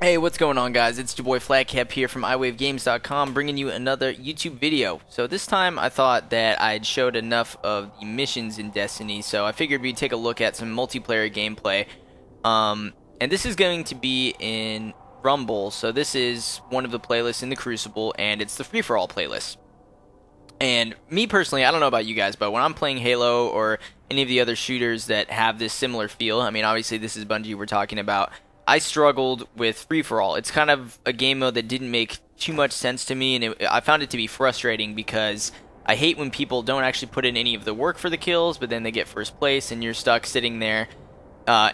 Hey, what's going on, guys? It's your boy iFlagcap here from iWaveGames.com, bringing you another YouTube video. So this time I thought that I'd showed enough of the missions in Destiny, so I figured we'd take a look at some multiplayer gameplay. And this is going to be in Rumble, so this is one of the playlists in the Crucible, and it's the free-for-all playlist. And me personally, I don't know about you guys, but when I'm playing Halo or any of the other shooters that have this similar feel, I mean, obviously this is Bungie we're talking about, I struggled with free-for-all. It's kind of a game mode that didn't make too much sense to me, and I found it to be frustrating because I hate when people don't actually put in any of the work for the kills, but then they get first place, and you're stuck sitting there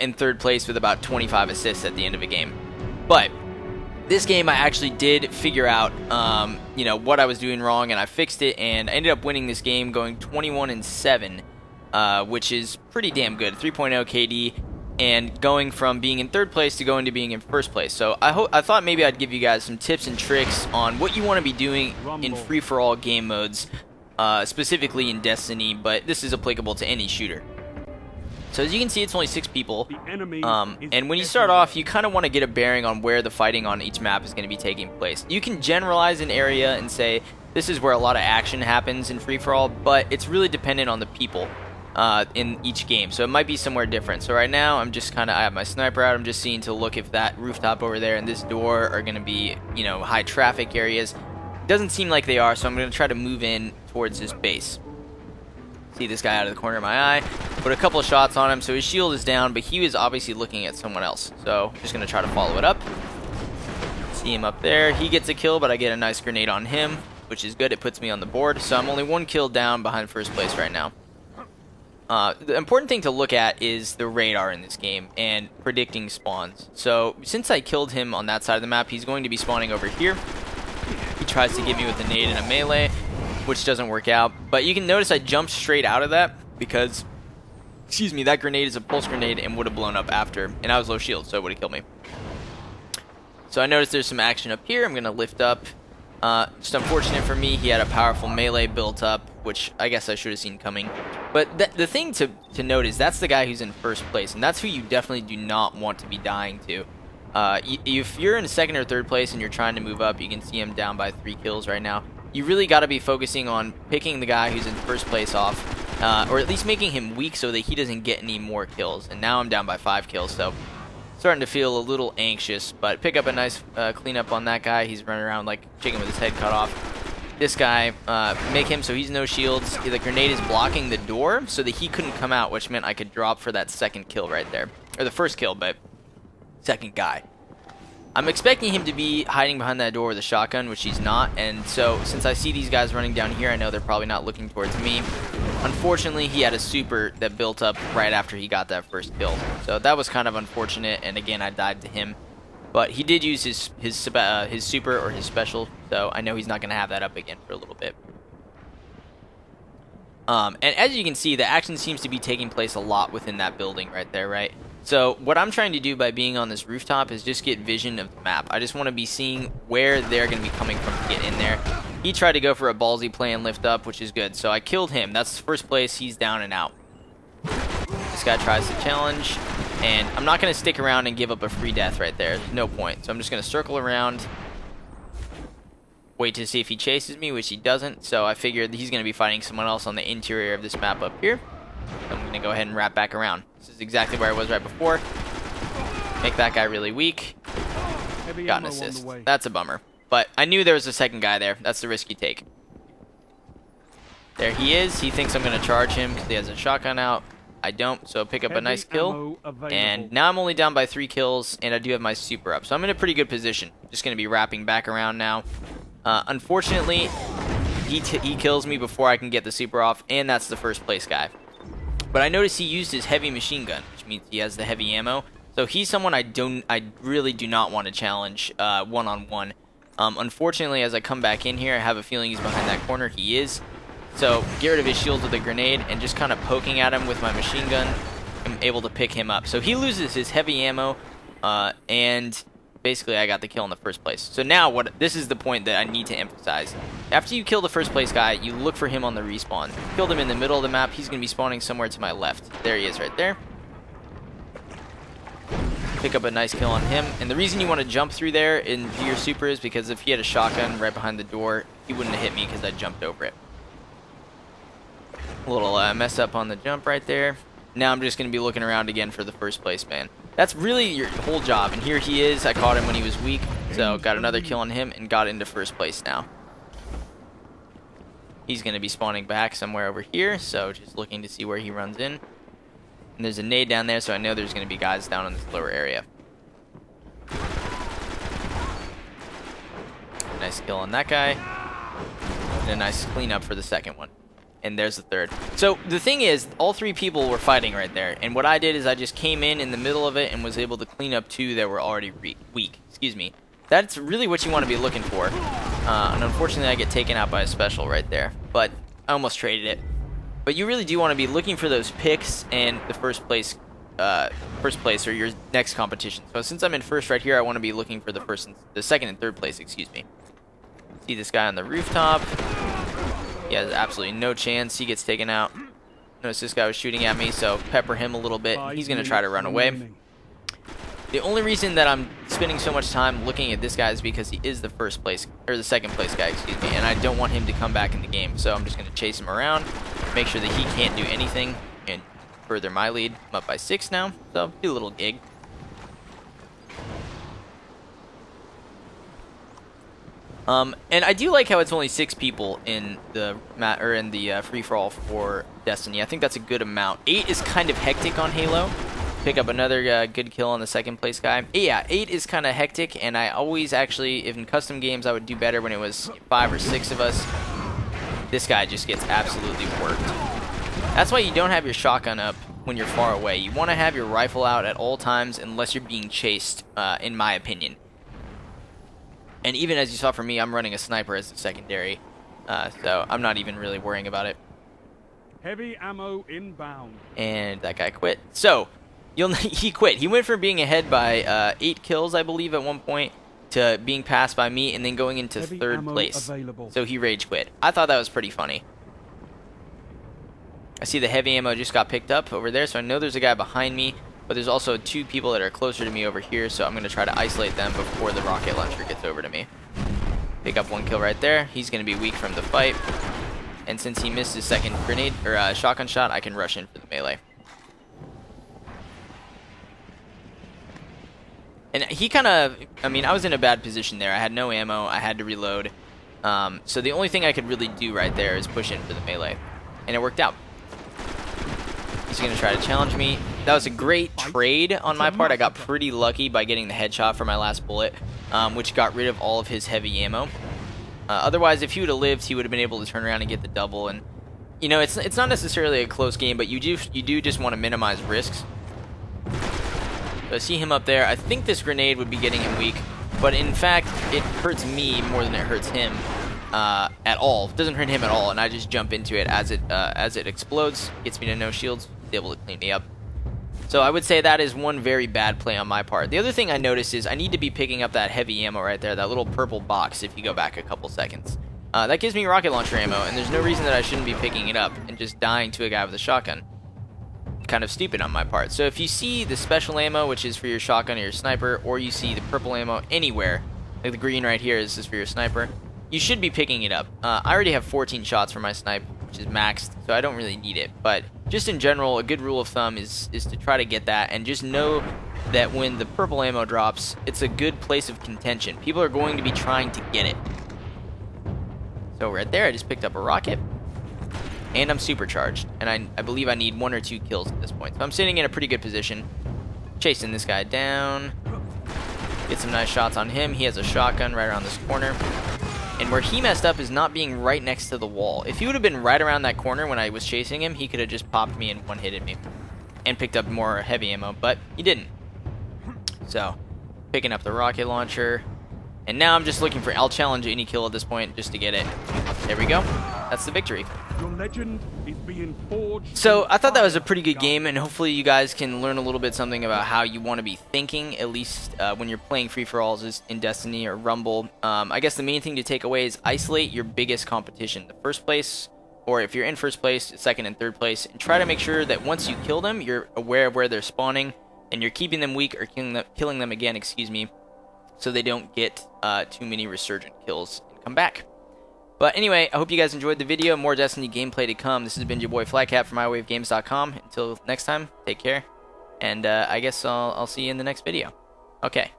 in third place with about 25 assists at the end of a game. But this game, I actually did figure out, you know, what I was doing wrong, and I fixed it, and I ended up winning this game, going 21-7, which is pretty damn good. 3.0 KD. And going from being in third place to going to being in first place. So I thought maybe I'd give you guys some tips and tricks on what you want to be doing in free-for-all game modes, specifically in Destiny, but this is applicable to any shooter. So as you can see, it's only 6 people, and when you start off, you kind of want to get a bearing on where the fighting on each map is going to be taking place. You can generalize an area and say, this is where a lot of action happens in free-for-all, but it's really dependent on the people in each game, so it might be somewhere different. So right now I'm just kind of, I have my sniper out, I'm just seeing to look if that rooftop over there and this door are going to be, you know, high traffic areas. Doesn't seem like they are, so I'm going to try to move in towards this base. See this guy out of the corner of my eye, put a couple of shots on him, so his shield is down, but he was obviously looking at someone else, so just going to try to follow it up. See him up there, he gets a kill, but I get a nice grenade on him, which is good. It puts me on the board, so I'm only 1 kill down behind first place right now. The important thing to look at is the radar in this game and predicting spawns. So since I killed him on that side of the map, he's going to be spawning over here. He tries to get me with a nade and a melee, which doesn't work out. But you can notice I jumped straight out of that because, excuse me, that grenade is a pulse grenade and would have blown up after. And I was low shield, so it would have killed me. So I noticed there's some action up here. I'm going to lift up. Just unfortunate for me, he had a powerful melee built up, which I guess I should have seen coming. But the thing to note is that's the guy who's in first place, and that's who you definitely do not want to be dying to. If you're in second or third place and you're trying to move up, you can see him down by 3 kills right now. You really got to be focusing on picking the guy who's in first place off, or at least making him weak so that he doesn't get any more kills. And now I'm down by 5 kills, so starting to feel a little anxious, but pick up a nice cleanup on that guy. He's running around like chicken with his head cut off. This guy, make him so he's no shields. The grenade is blocking the door so that he couldn't come out, which meant I could drop for that second kill right there. Or the first kill, but second guy. I'm expecting him to be hiding behind that door with a shotgun, which he's not, and so since I see these guys running down here, I know they're probably not looking towards me. Unfortunately, he had a super that built up right after he got that first kill, so that was kind of unfortunate, and again, I died to him. But he did use his super or his special, so I know he's not going to have that up again for a little bit. And as you can see, the action seems to be taking place a lot within that building right there, right? So what I'm trying to do by being on this rooftop is just get vision of the map. I just want to be seeing where they're going to be coming from to get in there. He tried to go for a ballsy play and lift up, which is good. So I killed him. That's first place. He's down and out. This guy tries to challenge, and I'm not going to stick around and give up a free death right there. There's no point. So I'm just going to circle around, wait to see if he chases me, which he doesn't. So I figured he's going to be fighting someone else on the interior of this map up here. So I'm going to go ahead and wrap back around. This is exactly where I was right before. Make that guy really weak. Got an assist. That's a bummer. But I knew there was a second guy there. That's the risk you take. There he is. He thinks I'm going to charge him because he has a shotgun out. I don't, so pick up a nice kill. And now I'm only down by 3 kills, and I do have my super up. So I'm in a pretty good position. Just going to be wrapping back around now. Unfortunately, he kills me before I can get the super off, and that's the first place guy. But I noticed he used his heavy machine gun, which means he has the heavy ammo. So he's someone I really do not want to challenge one-on-one. Unfortunately, as I come back in here, I have a feeling he's behind that corner. He is. So get rid of his shields with a grenade and just kind of poking at him with my machine gun. I'm able to pick him up. So he loses his heavy ammo, and basically I got the kill in the first place. So now this is the point that I need to emphasize. After you kill the first place guy, you look for him on the respawn. Killed him in the middle of the map. He's going to be spawning somewhere to my left. There he is right there. pick up a nice kill on him. And the reason you want to jump through there and do your super is because if he had a shotgun right behind the door, he wouldn't have hit me because I jumped over it. A little mess up on the jump right there. Now I'm just going to be looking around again for the first place man. That's really your whole job. And here he is. I caught him when he was weak. So got another kill on him and got into first place now. He's going to be spawning back somewhere over here. So just looking to see where he runs in. And there's a nade down there, so I know there's going to be guys down in this lower area. Nice kill on that guy. And a nice cleanup for the second one. And there's the third. So the thing is, all three people were fighting right there. And what I did is I just came in the middle of it and was able to clean up two that were already weak. Excuse me. That's really what you want to be looking for. And unfortunately, I get taken out by a special right there. But I almost traded it. But you really do want to be looking for those picks and the first place or your next competition. So since I'm in first right here, I want to be looking for the second and third place, excuse me. See this guy on the rooftop. He has absolutely no chance. He gets taken out. Notice this guy was shooting at me, so pepper him a little bit. He's going to try to run away. The only reason that I'm spending so much time looking at this guy is because he is the first place, or the second place guy, excuse me, and I don't want him to come back in the game. So I'm just going to chase him around, make sure that he can't do anything, and further my lead. I'm up by 6 now, so do a little gig. And I do like how it's only 6 people in the free-for-all for Destiny. I think that's a good amount. 8 is kind of hectic on Halo. Pick up another good kill on the second place guy. Yeah, 8 is kind of hectic, and I always actually, if in custom games, I would do better when it was 5 or 6 of us. This guy just gets absolutely worked. That's why you don't have your shotgun up when you're far away. You want to have your rifle out at all times unless you're being chased, in my opinion. And even as you saw from me, I'm running a sniper as a secondary, so I'm not even really worrying about it. Heavy ammo inbound. And that guy quit. So he quit. He went from being ahead by 8 kills, I believe, at one point, to being passed by me and then going into Heavy third place. Available. So he rage quit. I thought that was pretty funny. I see the heavy ammo just got picked up over there, so I know there's a guy behind me. But there's also 2 people that are closer to me over here, so I'm going to try to isolate them before the rocket launcher gets over to me. Pick up 1 kill right there. He's going to be weak from the fight. And since he missed his second grenade or shotgun shot, I can rush in for the melee. And he kind of, I mean, I was in a bad position there. I had no ammo. I had to reload. So the only thing I could really do right there is push in for the melee. And it worked out. He's going to try to challenge me. That was a great trade on my part. I got pretty lucky by getting the headshot for my last bullet, which got rid of all of his heavy ammo. Otherwise, if he would have lived, he would have been able to turn around and get the double. And you know, it's not necessarily a close game, but you do just want to minimize risks. So I see him up there. I think this grenade would be getting him weak, but in fact, it hurts me more than it hurts him at all. It doesn't hurt him at all, and I just jump into it as it explodes. Gets me to no shields, able to clean me up. So I would say that is one very bad play on my part. The other thing I noticed is I need to be picking up that heavy ammo right there, that little purple box if you go back a couple seconds. That gives me rocket launcher ammo, and there's no reason that I shouldn't be picking it up and just dying to a guy with a shotgun. Kind of stupid on my part. So if you see the special ammo, which is for your shotgun or your sniper, or you see the purple ammo anywhere, like the green right here is for your sniper, you should be picking it up. I already have 14 shots for my snipe, which is maxed, so I don't really need it. But just in general, a good rule of thumb is to try to get that, and just know that when the purple ammo drops, it's a good place of contention. People are going to be trying to get it. So right there, I just picked up a rocket, and I'm supercharged, and I believe I need 1 or 2 kills at this point. So I'm sitting in a pretty good position, chasing this guy down. Get some nice shots on him. He has a shotgun right around this corner. And where he messed up is not being right next to the wall. If he would have been right around that corner when I was chasing him, he could have just popped me and one-hitted me and picked up more heavy ammo, but he didn't. So, picking up the rocket launcher. And now I'm just looking for, I'll challenge any kill at this point just to get it. There we go. That's the victory. Your legend is being forged. So I thought that was a pretty good game, and hopefully you guys can learn a little bit something about how you want to be thinking, at least when you're playing free-for-alls in Destiny or Rumble. I guess the main thing to take away is isolate your biggest competition, the first place, or if you're in first place, second and third place, and try to make sure that once you kill them, you're aware of where they're spawning, and you're keeping them weak or killing them again, excuse me, so they don't get too many resurgent kills and come back. But anyway, I hope you guys enjoyed the video. More Destiny gameplay to come. This has been your boy iFlagcap from iWaveGames.com. Until next time, take care, and I guess I'll see you in the next video. Okay.